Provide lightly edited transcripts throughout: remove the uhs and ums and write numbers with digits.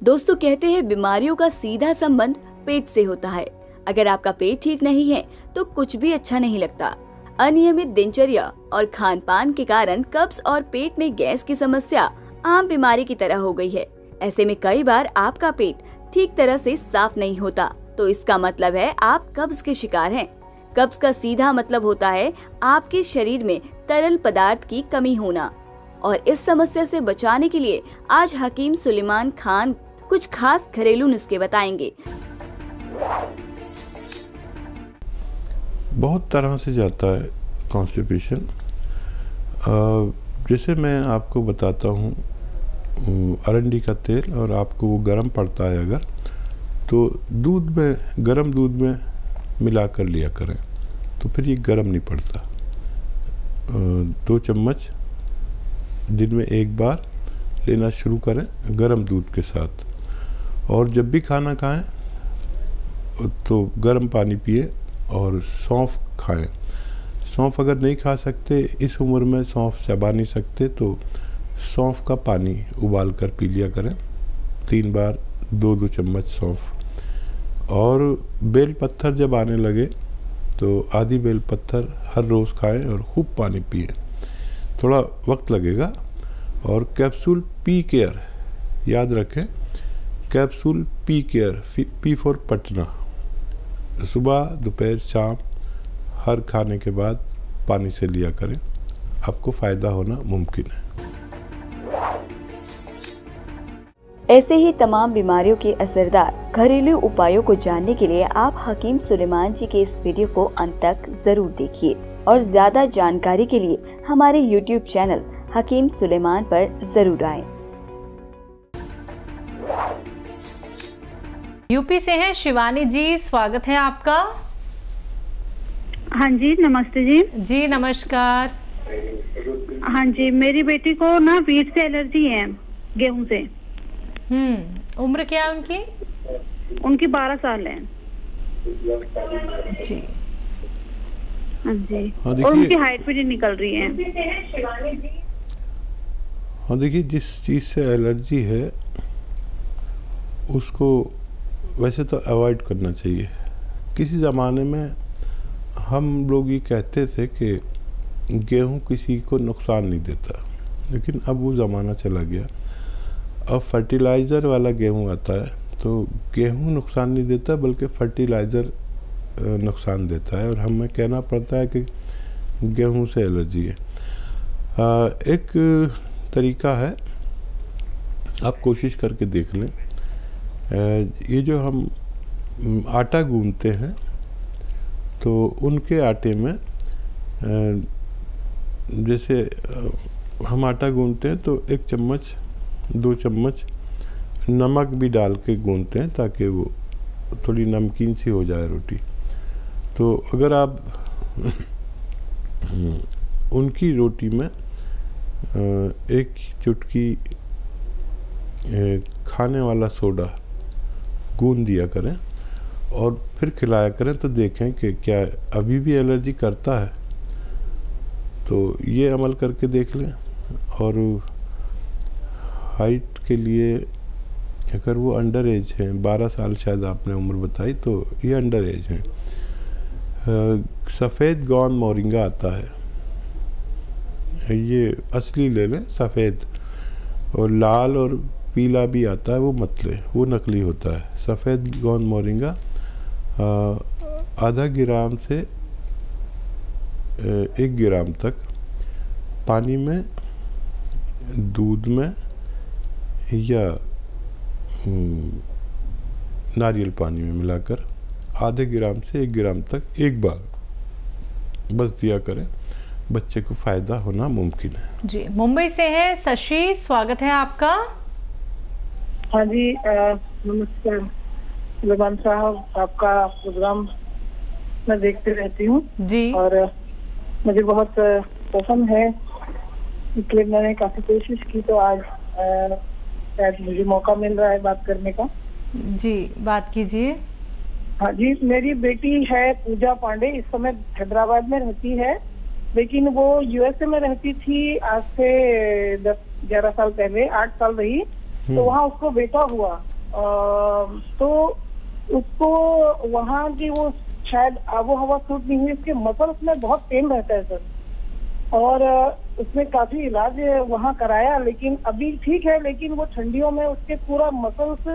दोस्तों, कहते हैं बीमारियों का सीधा संबंध पेट से होता है। अगर आपका पेट ठीक नहीं है तो कुछ भी अच्छा नहीं लगता। अनियमित दिनचर्या और खान पान के कारण कब्ज और पेट में गैस की समस्या आम बीमारी की तरह हो गई है। ऐसे में कई बार आपका पेट ठीक तरह से साफ नहीं होता, तो इसका मतलब है आप कब्ज के शिकार हैं। कब्ज का सीधा मतलब होता है आपके शरीर में तरल पदार्थ की कमी होना। और इस समस्या से बचाने के लिए आज हकीम सुलेमान खान कुछ खास घरेलू नुस्खे बताएंगे। बहुत तरह से जाता है कॉन्स्टिपेशन। जैसे मैं आपको बताता हूँ, अरंडी का तेल और आपको वो गर्म पड़ता है अगर, तो दूध में, गर्म दूध में मिला कर लिया करें तो फिर ये गर्म नहीं पड़ता। 2 चम्मच दिन में एक बार लेना शुरू करें गर्म दूध के साथ। और जब भी खाना खाएं तो गर्म पानी पिए और सौंफ खाएं। सौंफ अगर नहीं खा सकते, इस उम्र में सौंफ चबा नहीं सकते, तो सौंफ का पानी उबाल कर पी लिया करें 3 बार, 2-2 चम्मच सौंफ। और बेल पत्थर जब आने लगे तो आधी बेल पत्थर हर रोज़ खाएं और खूब पानी पिए। थोड़ा वक्त लगेगा। और कैप्सूल पी केयर याद रखें, capsule P care, P for Patna, सुबह दोपहर शाम हर खाने के बाद पानी से लिया करें, आपको फ़ायदा होना मुमकिन है। ऐसे ही तमाम बीमारियों के असरदार घरेलू उपायों को जानने के लिए आप हकीम सुलेमान जी के इस वीडियो को अंत तक जरूर देखिए। और ज्यादा जानकारी के लिए हमारे YouTube चैनल हकीम सुलेमान पर जरूर आएं। यूपी से हैं शिवानी जी, स्वागत है आपका। हाँ जी, नमस्ते जी। जी नमस्कार। हाँ जी, मेरी बेटी को ना वीट से एलर्जी है, गेहूं से। उम्र क्या है उनकी? उनकी 12 साल है जी। हाँ जी। हाँ, और उनकी हाइट भी नहीं निकल रही है। हाँ देखिए, जिस चीज़ से एलर्जी है उसको वैसे तो अवॉइड करना चाहिए। किसी ज़माने में हम लोग ये कहते थे कि गेहूं किसी को नुकसान नहीं देता, लेकिन अब वो ज़माना चला गया। अब फर्टिलाइज़र वाला गेहूं आता है, तो गेहूं नुकसान नहीं देता बल्कि फर्टिलाइज़र नुकसान देता है और हमें कहना पड़ता है कि गेहूं से एलर्जी है। एक तरीका है, आप कोशिश करके देख लें। ये जो हम आटा गूंथते हैं, तो उनके आटे में जैसे हम आटा गूंथते हैं तो 1 चम्मच 2 चम्मच नमक भी डाल के गूंथते हैं ताकि वो थोड़ी नमकीन सी हो जाए रोटी। तो अगर आप उनकी रोटी में 1 चुटकी खाने वाला सोडा गूंद दिया करें और फिर खिलाया करें, तो देखें कि क्या अभी भी एलर्जी करता है। तो ये अमल करके देख लें। और हाइट के लिए अगर वो अंडर एज हैं, 12 साल शायद आपने उम्र बताई, तो ये अंडर एज हैं। सफ़ेद गौन मोरिंगा आता है, ये असली ले लें सफ़ेद। और लाल और पीला भी आता है, वो मत लें, वो नकली होता है। सफ़ेद गौन मोरिंगा आधा ग्राम से 1 ग्राम तक पानी में, दूध में या नारियल पानी में मिलाकर आधे ग्राम से 1 ग्राम तक एक बार बस दिया करें, बच्चे को फ़ायदा होना मुमकिन है। जी, मुंबई से है शशि, स्वागत है आपका। हाँ जी, नमस्कार सुलेमान साहब, आपका प्रोग्राम मैं देखते रहती हूँ जी। और मुझे बहुत पसंद है, इसलिए मैंने काफ़ी कोशिश की, तो आज शायद मुझे मौका मिल रहा है बात करने का। जी, बात कीजिए। हाँ जी, मेरी बेटी है पूजा पांडे, इस समय हैदराबाद में रहती है, लेकिन वो यूएसए में रहती थी आज से 10-11 साल पहले, 8 साल रही। तो वहाँ उसको बेटा हुआ तो उसको वहाँ की वो शायद आबो हवा सूट नहीं हुई, उसके मसल्स में बहुत पेन रहता है सर। और उसने काफी इलाज वहाँ कराया, लेकिन अभी ठीक है, लेकिन वो ठंडियों में उसके पूरा मसल्स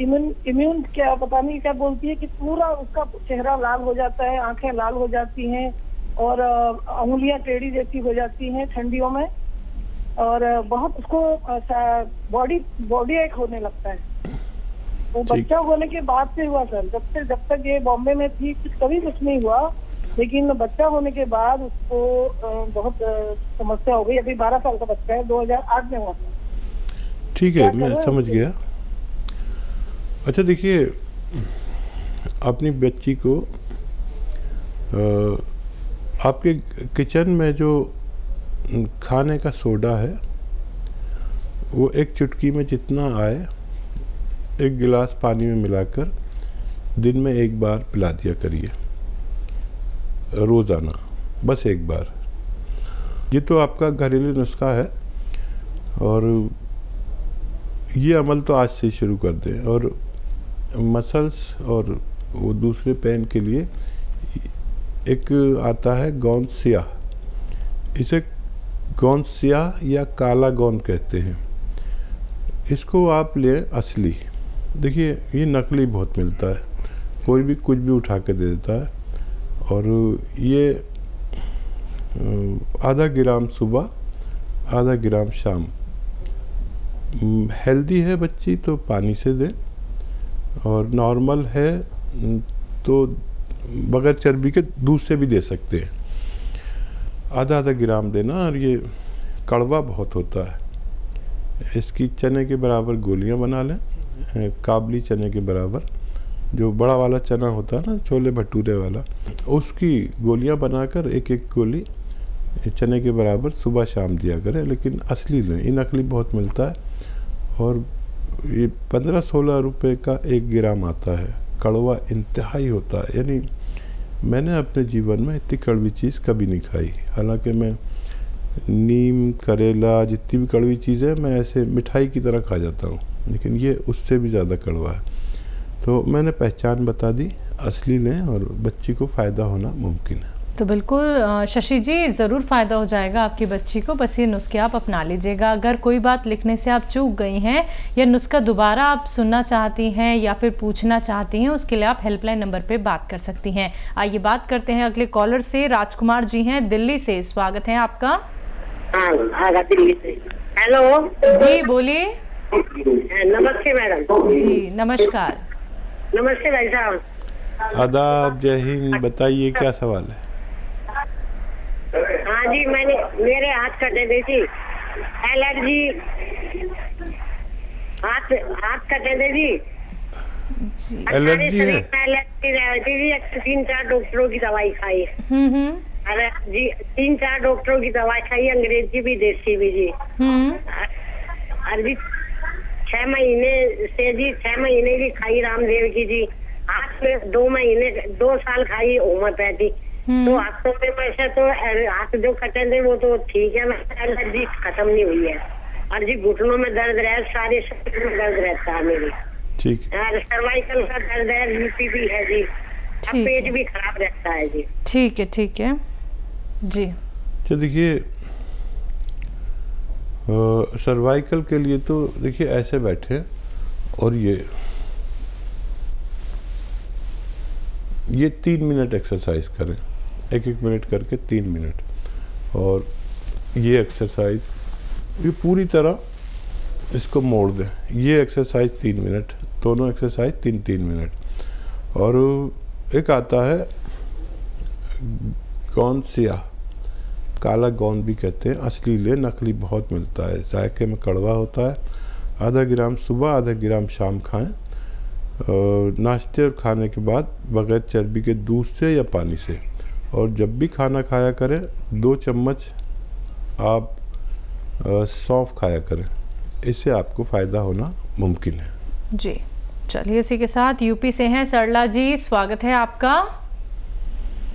इम्यून क्या पता नहीं क्या बोलती है कि पूरा उसका चेहरा लाल हो जाता है, आंखें लाल हो जाती हैं और उंगलियां टेढ़ी जैसी हो जाती हैं ठंडियों में, और बहुत उसको बॉडी एक होने लगता है। वो बच्चा होने के बाद से हुआ सर, जब तक ये बॉम्बे में थी कभी कुछ नहीं हुआ, लेकिन बच्चा होने के बाद उसको बहुत समस्या हो गई। अभी 12 साल का बच्चा है, 2008 में हुआ। ठीक है, मैं समझ गया। अच्छा देखिए, अपनी बच्ची को आपके किचन में जो खाने का सोडा है वो एक चुटकी में जितना आए, एक गिलास पानी में मिलाकर दिन में एक बार पिला दिया करिए, रोज़ाना, बस एक बार। ये तो आपका घरेलू नुस्खा है और ये अमल तो आज से ही शुरू कर दें। और मसल्स और वो दूसरे पेन के लिए एक आता है गोंद स्याह, इसे गोंद स्याह या काला गोंद कहते हैं। इसको आप लें असली। देखिए ये नकली बहुत मिलता है, कोई भी कुछ भी उठा के दे देता है। और ये आधा ग्राम सुबह, आधा ग्राम शाम। हेल्दी है बच्ची तो पानी से दें, और नॉर्मल है तो बगैर चर्बी के दूध से भी दे सकते हैं। आधा आधा ग्राम देना। और ये कड़वा बहुत होता है, इसकी चने के बराबर गोलियां बना लें, काबली चने के बराबर, जो बड़ा वाला चना होता है ना, छोले भटूरे वाला, उसकी गोलियां बनाकर एक एक गोली चने के बराबर सुबह शाम दिया करें। लेकिन असली लें, ये नकली बहुत मिलता है। और ये 15-16 रुपए का 1 ग्राम आता है। कड़वा इंतहाई होता है, यानी मैंने अपने जीवन में इतनी कड़वी चीज़ कभी नहीं खाई। हालांकि मैं नीम, करेला, जितनी भी कड़वी चीज़ें मैं ऐसे मिठाई की तरह खा जाता हूँ, लेकिन ये उससे भी ज़्यादा कड़वा है। तो मैंने पहचान बता दी, असली लें और बच्ची को फ़ायदा होना मुमकिन है। तो बिल्कुल शशि जी, ज़रूर फ़ायदा हो जाएगा आपकी बच्ची को। बस ये नुस्खे आप अपना लीजिएगा। अगर कोई बात लिखने से आप चूक गई हैं या नुस्खा दोबारा आप सुनना चाहती हैं या फिर पूछना चाहती हैं, उसके लिए आप हेल्पलाइन नंबर पे बात कर सकती हैं। आइए बात करते हैं अगले कॉलर से। राजकुमार जी हैं दिल्ली से, स्वागत है आपका। हाँ, दिल्ली से। हेलो जी बोलिए। नमस्ते मैडम। जी नमस्कार। नमस्ते भाई साहब। आदाब, जय हिंद। बताइए क्या सवाल है? हाँ जी, मेरे हाथ कटे थे जी, एलर्जी, हाथ कटे थे जी। एलर्जी है? एलर्जी रहती जी, 3-4 डॉक्टरों की दवाई खाई। अरे जी, 3-4 डॉक्टरों की दवाई खाई, अंग्रेजी भी देसी भी जी। अरे जी 6 महीने से जी, 6 महीने की खाई रामदेव की जी। हाथ में 2 साल खाई होम्योपैथी। तो हाथों में वैसे तो हाथ जो कटे थे वो तो ठीक है, एलर्जी खत्म नहीं हुई है। और जी घुटनों में दर्द रहा, सारे शरीर में दर्द रहता है मेरी। ठीक है। सर्वाइकल का दर्द है, यूपी भी है जी, पेट भी खराब रहता है जी। ठीक है, ठीक है जी। तो देखिए सर्वाइकल के लिए तो देखिए ऐसे बैठे और ये 3 मिनट एक्सरसाइज करें, 1-1 मिनट करके 3 मिनट। और ये एक्सरसाइज ये पूरी तरह इसको मोड़ दें। ये एक्सरसाइज 3 मिनट, दोनों एक्सरसाइज 3-3 मिनट। और एक आता है गोंद स्याह, काला गोंद भी कहते हैं, असली ले, नकली बहुत मिलता है, जायके में कड़वा होता है। आधा ग्राम सुबह, आधा ग्राम शाम खाएं, नाश्ते और खाने के बाद बगैर चर्बी के दूध से या पानी से। और जब भी खाना खाया करें 2 चम्मच आप सौंफ खाया करें, इससे आपको फ़ायदा होना मुमकिन है जी। चलिए इसी के साथ यूपी से हैं सरला जी, स्वागत है आपका।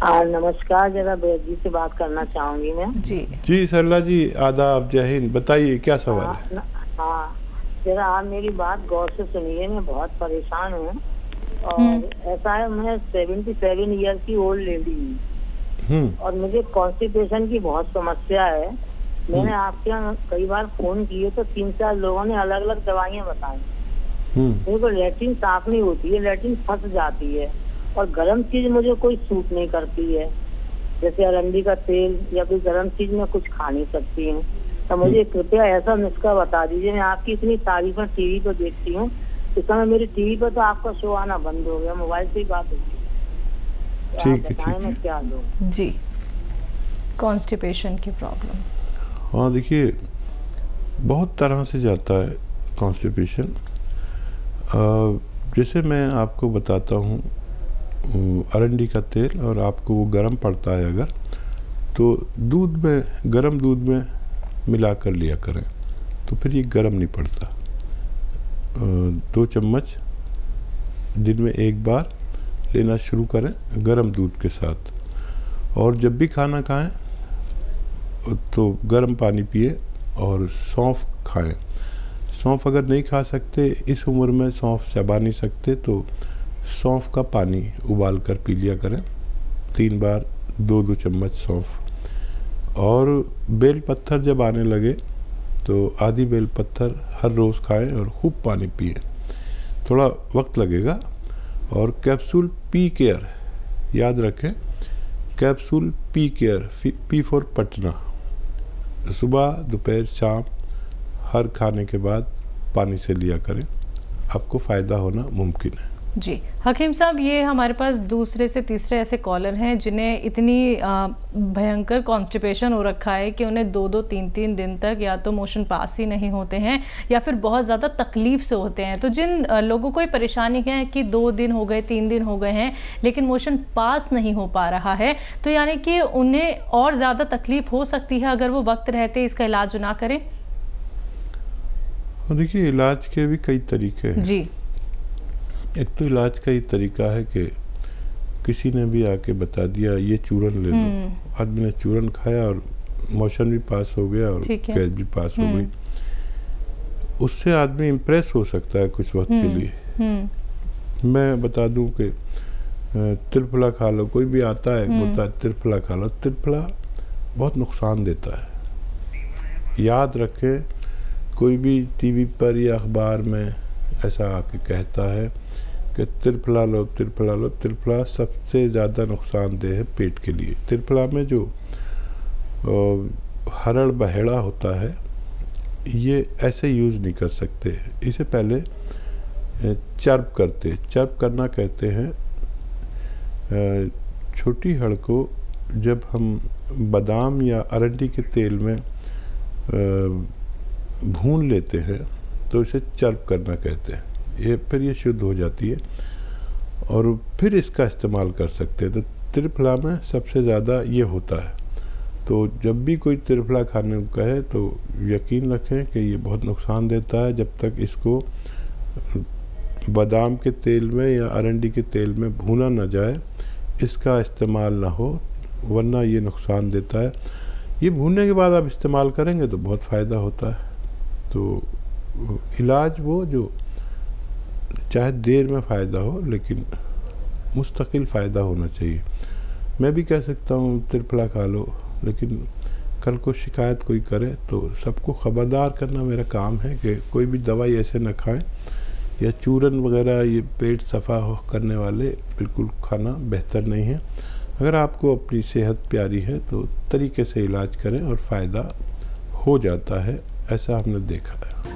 नमस्कार, जरा बेद जी से बात करना चाहूंगी मैं। जी जी सरला जी, आदाब, जय हिंद। बताइए क्या सवाल है? हाँ, जरा आप मेरी बात गौर से सुनिए, मैं बहुत परेशान हूँ। और ऐसा है, मैं 77 ईयर की ओल्ड लेडी हूँ और मुझे कॉन्स्टिपेशन की बहुत समस्या है। मैंने आपके यहाँ कई बार फोन किए तो 3-4 लोगों ने अलग अलग दवाइयाँ बताई। मेरे को लैट्रिन साफ नहीं होती है, लैट्रिन फंस जाती है और गर्म चीज मुझे कोई सूट नहीं करती है, जैसे अरंडी का तेल या कोई गर्म चीज में कुछ खा नहीं सकती हूँ। तो मुझे कृपया ऐसा नुस्खा बता दीजिए। मैं आपकी इतनी तारीफें टीवी पर देखती हूँ, इस समय मेरी टीवी पर तो आपका शो आना बंद हो गया, मोबाइल से ही बात होगी। ठीक है, ठीक है। क्या लूं? जी, कॉन्स्टिपेशन की प्रॉब्लम। हाँ, देखिए बहुत तरह से जाता है कॉन्स्टिपेशन। जैसे मैं आपको बताता हूँ, अरंडी का तेल और आपको वो गर्म पड़ता है अगर, तो दूध में, गर्म दूध में मिला कर लिया करें तो फिर ये गर्म नहीं पड़ता। 2 चम्मच दिन में 1 बार लेना शुरू करें गर्म दूध के साथ। और जब भी खाना खाएं तो गर्म पानी पिए और सौंफ खाएं। सौंफ अगर नहीं खा सकते, इस उम्र में सौंफ चबा नहीं सकते, तो सौंफ का पानी उबाल कर पी लिया करें 3 बार, 2-2 चम्मच सौंफ। और बेल पत्थर जब आने लगे तो आधी बेल पत्थर हर रोज़ खाएं और खूब पानी पिए। थोड़ा वक्त लगेगा। और कैप्सूल पी केयर याद रखें, capsule P care, P for Patna, सुबह दोपहर शाम हर खाने के बाद पानी से लिया करें, आपको फ़ायदा होना मुमकिन है। जी हकीम साहब, ये हमारे पास दूसरे से तीसरे ऐसे कॉलर हैं जिन्हें इतनी भयंकर कॉन्स्टिपेशन हो रखा है कि उन्हें 2-2, 3-3 दिन तक या तो मोशन पास ही नहीं होते हैं या फिर बहुत ज़्यादा तकलीफ से होते हैं। तो जिन लोगों को ये परेशानी है कि 2 दिन हो गए, 3 दिन हो गए हैं लेकिन मोशन पास नहीं हो पा रहा है, तो यानी कि उन्हें और ज़्यादा तकलीफ हो सकती है अगर वो वक्त रहते इसका इलाज ना करें। देखिए, इलाज के भी कई तरीके हैं जी। एक तो इलाज का ही तरीका है कि किसी ने भी आके बता दिया ये चूरन ले लो, आदमी ने चूरन खाया और मोशन भी पास हो गया और गैस भी पास हो गई। उससे आदमी इम्प्रेस हो सकता है कुछ वक्त के लिए। मैं बता दूं कि त्रिफला खा लो, कोई भी आता है बोलता है त्रिफला खा लो। त्रिफला बहुत नुकसान देता है। याद रखें, कोई भी टीवी पर या अखबार में ऐसा आके कहता है कि त्रिफला लो, त्रिफला लो। त्रिफला सबसे ज़्यादा नुकसानदेह है पेट के लिए। त्रिफला में जो हरड़ बहेड़ा होता है, ये ऐसे यूज़ नहीं कर सकते। इसे पहले चर्प करते, चर्प करना कहते हैं। छोटी हड़ को जब हम बादाम या अरंडी के तेल में भून लेते हैं तो इसे चर्प करना कहते हैं। फिर ये शुद्ध हो जाती है और फिर इसका इस्तेमाल कर सकते हैं। तो त्रिफला में सबसे ज़्यादा ये होता है। तो जब भी कोई त्रिफला खाने को कहे तो यकीन रखें कि ये बहुत नुकसान देता है। जब तक इसको बादाम के तेल में या अरंडी के तेल में भूना ना जाए, इसका इस्तेमाल ना हो, वरना ये नुकसान देता है। ये भूनने के बाद आप इस्तेमाल करेंगे तो बहुत फ़ायदा होता है। तो इलाज वो जो चाहे देर में फ़ायदा हो लेकिन मुस्तकिल फ़ायदा होना चाहिए। मैं भी कह सकता हूँ त्रिफला खा लो, लेकिन कल को शिकायत कोई करे तो सबको ख़बरदार करना मेरा काम है कि कोई भी दवाई ऐसे न खाएं या चूरन वगैरह, ये पेट सफ़ा करने वाले बिल्कुल खाना बेहतर नहीं है। अगर आपको अपनी सेहत प्यारी है तो तरीके से इलाज करें और फ़ायदा हो जाता है, ऐसा हमने देखा है।